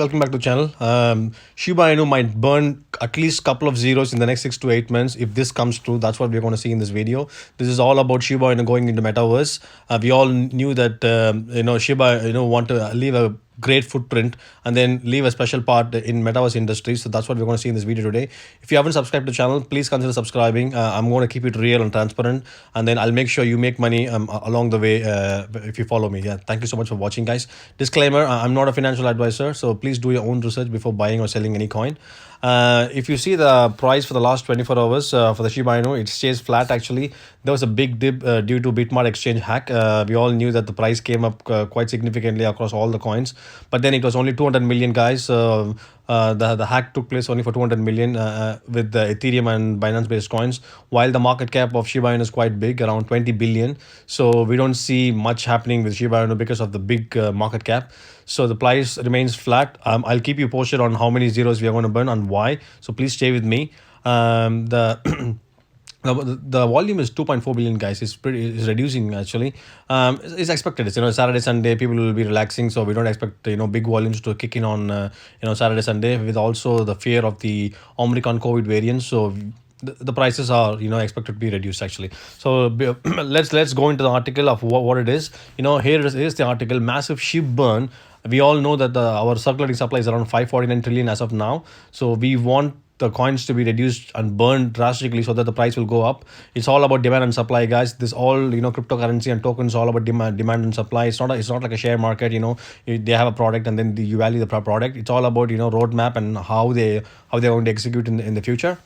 Welcome back to the channel. Shiba Inu might burn at least couple of zeros in the next 6 to 8 months. If this comes true, that's what we're going to see in this video. This is all about Shiba Inu going into metaverse. We all knew that Shiba want to leave a great footprint and then leave a special part in metaverse industry. So that's what we're going to see in this video today. If you haven't subscribed to the channel, please consider subscribing. I'm going to keep it real and transparent, and then I'll make sure you make money along the way if you follow me. Yeah, thank you so much for watching, guys. Disclaimer: I'm not a financial advisor, so please do your own research before buying or selling any coin. If you see the price for the last 24 hours for the Shiba Inu, it stays flat actually. There was a big dip due to Bitmart exchange hack. We all knew that the price came up quite significantly across all the coins, but then it was only 200 million, guys. The hack took place only for 200 million with the Ethereum and Binance based coins, while the market cap of Shiba Inu is quite big, around 20 billion. So we don't see much happening with Shiba Inu because of the big market cap. So the price remains flat. I'll keep you posted on how many zeros we are going to burn and why. So please stay with me. The the volume is 2.4 billion, guys. It's reducing actually. It's expected. It's Saturday Sunday, people will be relaxing, so we don't expect big volumes to kick in on Saturday Sunday, with also the fear of the Omicron COVID variant. So the prices are expected to be reduced actually. So let's go into the article of what it is. Here's the article: massive ship burn. We all know that our circulating supply is around 549 trillion as of now. So we want the coins to be reduced and burned drastically so that the price will go up. It's all about demand and supply, guys. This all cryptocurrency and tokens all about demand and supply. It's not like a share market. They have a product and then you value the product. It's all about roadmap and how they're going to execute in the future.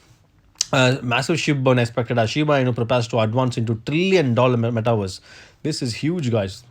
Massive ship burn expected as Shiba Inu prepares to advance into $1 trillion metaverse. This is huge, guys.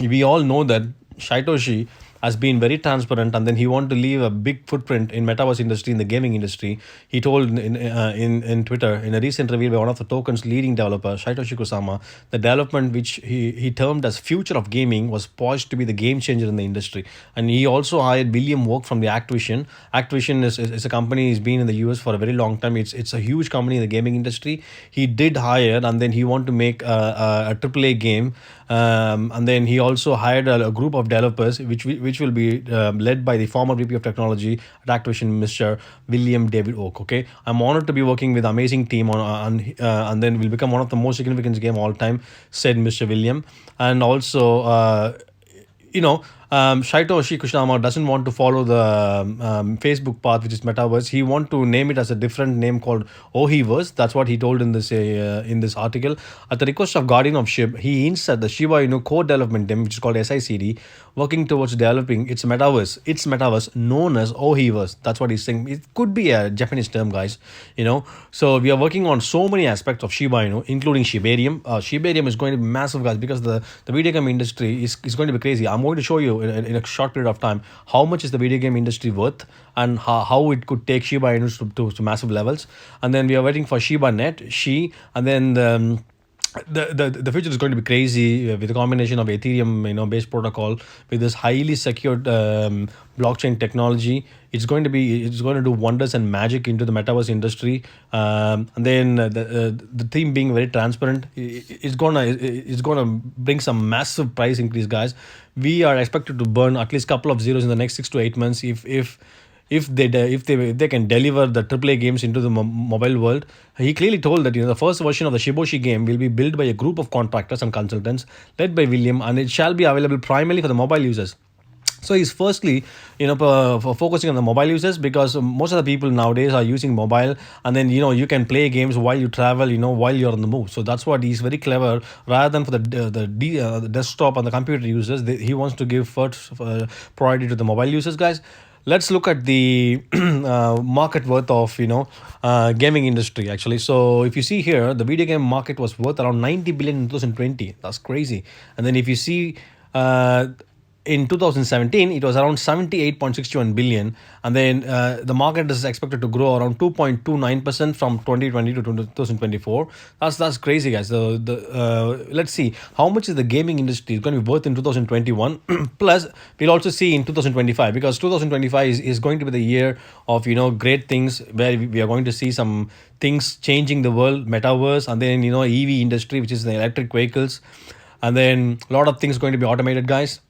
We all know that Satoshi has been very transparent, and then he wanted to leave a big footprint in metaverse industry, in the gaming industry. He told in Twitter in a recent reveal by one of the token's leading developer, Satoshi Kusama, the development which he termed as future of gaming was poised to be the game changer in the industry. And he also hired William Work from the Activision. Activision is a company, he's been in the US for a very long time. It's a huge company in the gaming industry. He did hire, and then he wanted to make a AAA game, and then he also hired a group of developers which will be led by the former VP of Technology at Activision, Mr. William David Oak. Okay, I'm honored to be working with amazing team and then will become one of the most significant game all time, said Mr. William. And also, Satoshi Kusama doesn't want to follow the Facebook path, which is Metaverse. He want to name it as a different name called Ohiverse. That's what he told in this article. At the request of Guardian of SHIB, he hints at the Shiba Inu core development team, which is called SICD, working towards developing its metaverse known as Ohiverse. That's what he's saying. It could be a Japanese term, guys. So we are working on so many aspects of Shiba Inu, including Shibarium. Shibarium is going to be massive, guys, because the video game industry is going to be crazy. I'm going to show you in a short period of time how much is the video game industry worth and how it could take Shiba Inu to massive levels. And then we are waiting for Shiba Net, and then the future is going to be crazy with a combination of Ethereum based protocol with this highly secured blockchain technology. It's going to do wonders and magic into the metaverse industry. And then the theme being very transparent, it's gonna bring some massive price increase, guys. We are expected to burn at least couple of zeros in the next 6 to 8 months if they can deliver the AAA games into the mobile world. He clearly told that the first version of the Shiboshi game will be built by a group of contractors and consultants led by William, and it shall be available primarily for the mobile users. So he's firstly, focusing on the mobile users, because most of the people nowadays are using mobile, and then you can play games while you travel, while you're on the move. So that's what he's very clever. Rather than for the desktop and the computer users, he wants to give first priority to the mobile users, guys. Let's look at the market worth of gaming industry actually. So if you see here, the video game market was worth around 90 billion in 2020. That's crazy. And then if you see in 2017, it was around 78.61 billion, and then the market is expected to grow around 2.29% from 2020 to 2024. That's crazy, guys. Let's see how much is the gaming industry is going to be worth in 2021. Plus, we'll also see in 2025, because 2025 is going to be the year of great things, where we are going to see some things changing the world, metaverse, and then EV industry, which is the electric vehicles, and then a lot of things going to be automated, guys.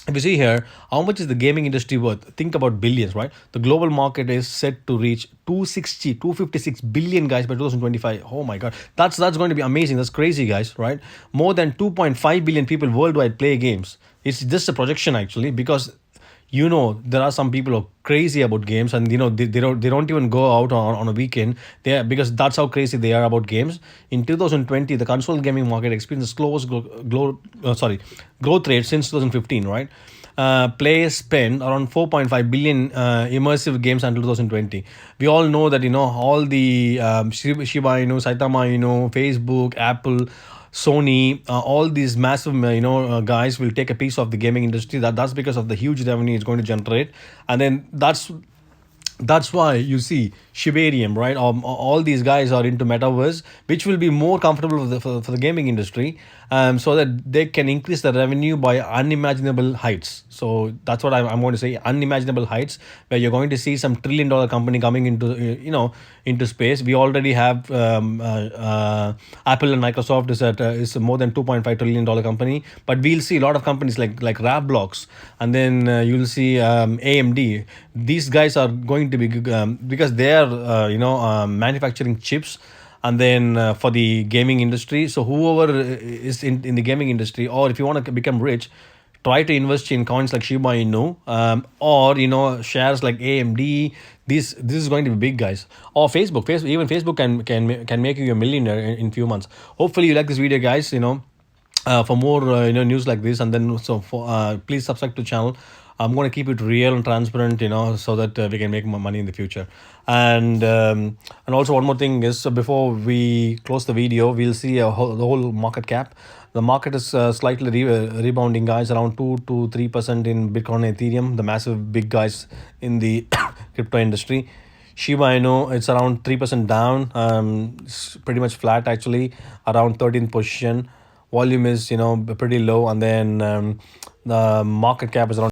if you see here, how much is the gaming industry worth? Think about billions, right? The global market is set to reach 256 billion, guys, by 2025. Oh my god, that's going to be amazing. That's crazy, guys, right? More than 2.5 billion people worldwide play games. It's just a projection, actually, because there are some people who are crazy about games, and they don't even go out on a weekend. They are, because that's how crazy they are about games. In 2020, the console gaming market experienced the slowest growth rate since 2015, right? Players spend around 4.5 billion immersive games until 2020. We all know that all the Shiba Inu, Saitama Inu, Facebook, Apple, Sony, all these massive guys will take a piece of the gaming industry. That's because of the huge revenue it's going to generate, and then that's why you see Shibarium, right? All these guys are into metaverse, which will be more comfortable for the gaming industry, so that they can increase the revenue by unimaginable heights. So that's what I'm going to say, unimaginable heights, where you're going to see some trillion-dollar company coming into into space. We already have Apple and Microsoft is more than 2.5 trillion-dollar company, but we'll see a lot of companies like Roblox, and then you'll see AMD. These guys are going to be because they are manufacturing chips, and then for the gaming industry. So whoever is in the gaming industry, or if you want to become rich, try to invest in coins like Shiba Inu, or shares like AMD. This is going to be big, guys. Or Facebook, even Facebook can make you a millionaire in few months. Hopefully you like this video, guys. For more news like this, and then so for please subscribe to channel. I'm going to keep it real and transparent, so that we can make more money in the future. And also one more thing is, before we close the video, we'll see the whole market cap. The market is slightly rebounding, guys, around 2 to 3% in Bitcoin and Ethereum, the massive big guys in the crypto industry. Shiba Inu, it's around 3% down. It's pretty much flat, actually, around 13th position. Volume is pretty low, and then the market cap is around